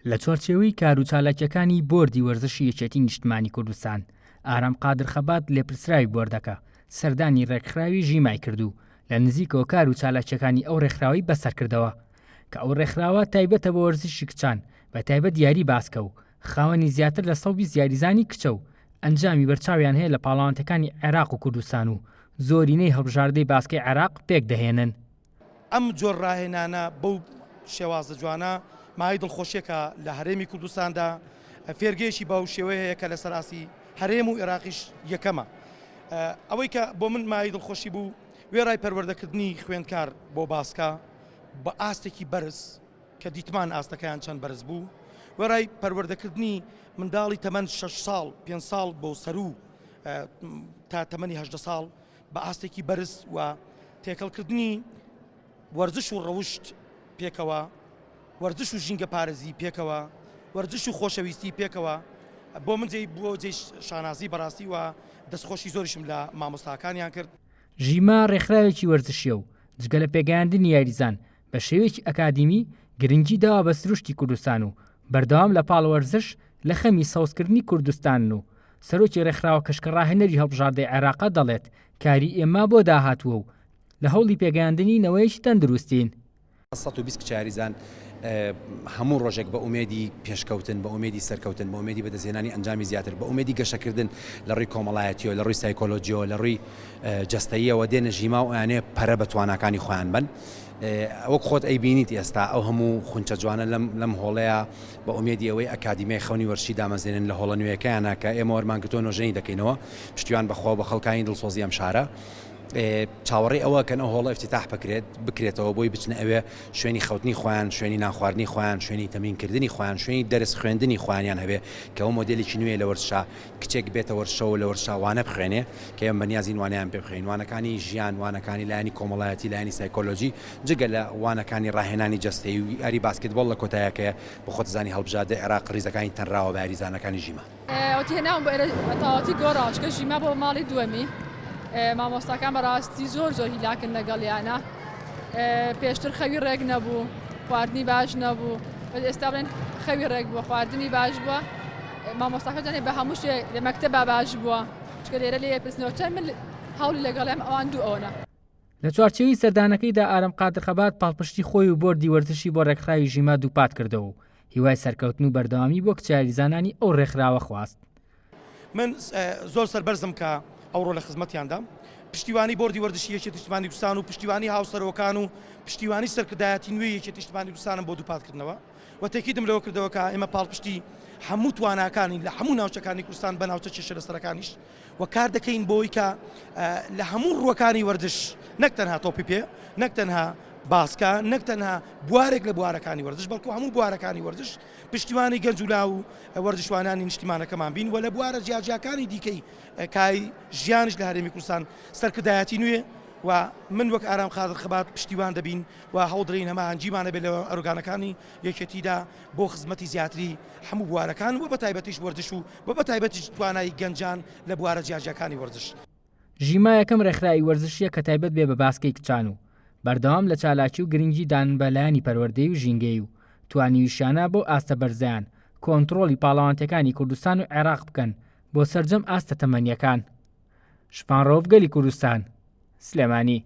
لە چۆرچێوەی کار و چالاکیەکانی بۆردی وەرزشی یەکێتی نیشتمانی کوردستان ئارام قادر خەبات لێپرسراوی بۆردەکە سەردانی ڕێکخراوی ژیمای کردو لە نزیکەوە کار و چالاکیەکانی ئەو ڕێکخراوی بەسەر کردەوە کە ئەو ڕێکخراوە تایبەتە بە وەرزشی کچان بە تایبەت یاری باسکە و خاوەنی زیاتر لە 120 یاریزانی کچە و ئەنجامی بەرچاویان هەیە لە پاڵەوانتەکانی عێراق و کوردستان و زۆرینەی هەڵبژاردەی باسکەی عێراق پێک دەهێنن. ئەم جۆر ڕاهێنانە بەو شێوازە جوانە مای دڵخۆشیەکە لە هەرێمی کوردستاندا فێرگێشی باو شێوەیە کە لە سەراسی هەرێم و عێراقیش یەکەمە. ئەوەی کە بۆ من مای دڵخۆشی بوو وێڕای پەروەردەکردنی خوێندکار بۆ باسکە بە ئاستێکی بەرز کە دیتمان ئاستەکەیان چەند بەرز بوو، وێڕای پەروەردەکردنی منداڵی تەمەەن 6 ساڵ 5 ساڵ بۆ سەرو تا تەمەنی 18 ساڵ بە ئاستێکی بەرز و تێکەڵکردنی وەرزش و ڕەوشت پێکەوە، وەرزش و ژینگە پارێزی پێکەوە، وەرزش و خۆشەویستی پێکەوە بۆ من بۆ جێ شانازی بەڕاستی و دەستخۆشی زۆریشم لە مامۆستاکانیان کرد. ژیما ڕێکخراوێکی وەرزشیە و جگە لە پێگەیاندنی یاریزان بە شێوەیەکی ئەکادیمی گرنگی داوا بە سروشتی کوردستان و بەردەوام لە پاڵ وەرزش لە خەمی سەوزکردنی کوردستان و سەرۆکی ڕێکخراوە کەشکەڕاهێنەری هەڵبژاردەی عێراقا دەڵێت کاری ئێمە بۆ داهاتووە و لە هەوڵی پێگەیاندنی نەوەیەکی تەندروستین. 120 کچاریزان هەموو ڕۆژێک بە ئومێدی پێشکەوتن، بە ئومێدی سەرکەوتن، بە ئومێدی بەدەستهێنانی ئەنجامی زیاتر، بە ئومێدی گەشەکردن لە ڕووی کۆمەڵایەتیەوە، لە ڕووی سایکۆلۆجیەوە، لە ڕووی جەستەییەوە دێنە ژیما و ئەیانێ پەرە بە تواناکانی خۆیان بن. وەک خۆت ئەیبینیت ئێستا ئەو هەموو خونچە جوانە لەم هۆڵەیە بە ئومێدی ئەوەی ئەکادیمیای خەونی وەرشی دامەزێنن لە هۆڵە نوێیەکەیانە کە ئێمە وەرمانگرتووە نۆژەنی دەکەینەوە پشتیوان بەخوا بە خەڵکانی دڵسۆزی ئەم شارە. چاوەڕێی ئەوە کەن ئەو هۆڵە افتتاح بکرێتەوە بۆی بچنە ئەوێ شوێنی خەوتنی خۆیان، شوێنی نانخواردنی خۆیان، شوێنی تەمرینکردنی خۆیان، شوێنی دەرس خوێندنی خۆیانیان هەبێ کە ئەو مۆدێلێکی نوێ لە وەرزشا کچێک بێتە وەرزشە و لە وەرزشا وانە بخوێنێ کە ئێمە بەنیازین وانەیان پێ بخوێن، وانەکانی ژیان، وانەکانی لایەنی کۆمەڵایەتی، لایەنی سایکۆلۆژی، جگە لە وانەکانی ڕاهێنانی جەستەیی و یاری باسکتبۆڵ لە کۆتاییەکەیە بە خۆت زانی هەڵبژاردەی عێراق ڕیزەکانی تەنراوە بە یاریزانەکانی ژیما. ئەوتێناوم بە تەواتی گۆڕاوچکە ژیما بۆ ماڵی دووەمی مامۆستاکان بەڕاستی زۆر هیلاکن لەگەڵیانە. پێشتر خەوی ڕێک نەبوو، خواردنی باش نەبوو، ئێستا بڵێن خەوی ڕێک بووە، خواردنی باش بووە. مامۆستاکە جانێ بە هەموو شتێک لە مەکتەبا باش بووە، چکە لێرە لێ پرسنەوە چەند من هەوڵی لەگەڵێم ئەوان دوو ئەوەنە. لە چوارچێوەی سەردانەکەیدا ئارام قادر خەبات پاڵپشتی خۆی و بۆردی وەرزشی بۆ ڕێکخراوی ژیما دووپات کردەوە و هیوای سەرکەوتن و بەردەوامی بۆ کچاریزانانی ئەو ڕێکخراوە خواست. من زۆر سەربەرزم کە ئەوڕۆ لە خزمەتیاندا پشتیوانی بۆردی وەرزشی یەکێتی نیشتیمانی کوردستان و پشتیوانی هاوسەرۆکان و پشتیوانی سەرکردایەتی نوێی یەکێتی نیشتیمانی کوردستانم بۆ دووپاتکردنەوە و تێکیدم لەوە کردەوە کە ئێمە پاڵپشتی هەموو تواناکانی لە هەموو ناوچەکانی کوردستان بە ناوچە چێشە لەسەرەکانیش و کار دەکەین بۆی کە لە هەموو ڕووەکانی وەرزش نەک تەنها تۆپی پێ، نەک تەنها باسکە، نەک تەنها بوارێک لە بوارەکانی وەرزش بەڵکو هەموو بوارەکانی وەرزش پشتیوانی گەنجولا و وەرزشوانانی نیشتیمانەکەمان بین و لە بوارە جیاجیاکانی دیکەی کای ژیانش لە هەرێمی کوردستان سەرکردایەتی نوێ و من وەک ئارام قادر خەبات پشتیوان دەبین و هەوڵدرین هەمە هەنجیمانە بێت لە ئەرگانەکانی یەکێتیدا بۆ خزمەتی زیاتری هەموو بوارەکان و بە تایبەتیش وەرزش و بە تایبەتیش توانای گەنجان لە بوارە جیاجیاکانی وەرزش. ژیما یەکەم ڕێکخراوی وەرزشیە کە تایبەت بێ بە باسکەی کچان و بەردەوام لە چالاکی و گرنگی دان بەلایانی پەروەردەی و ژینگەی و توانیویشانە بۆ ئاستە بەرزیان کۆنتڕۆلی پاڵەوانتەکانی کوردستان و عێراق بکەن بۆ سەرجەم ئاستە تەمەنیەکان. شپانڕۆڤگەلی کوردستان، سلێمانی.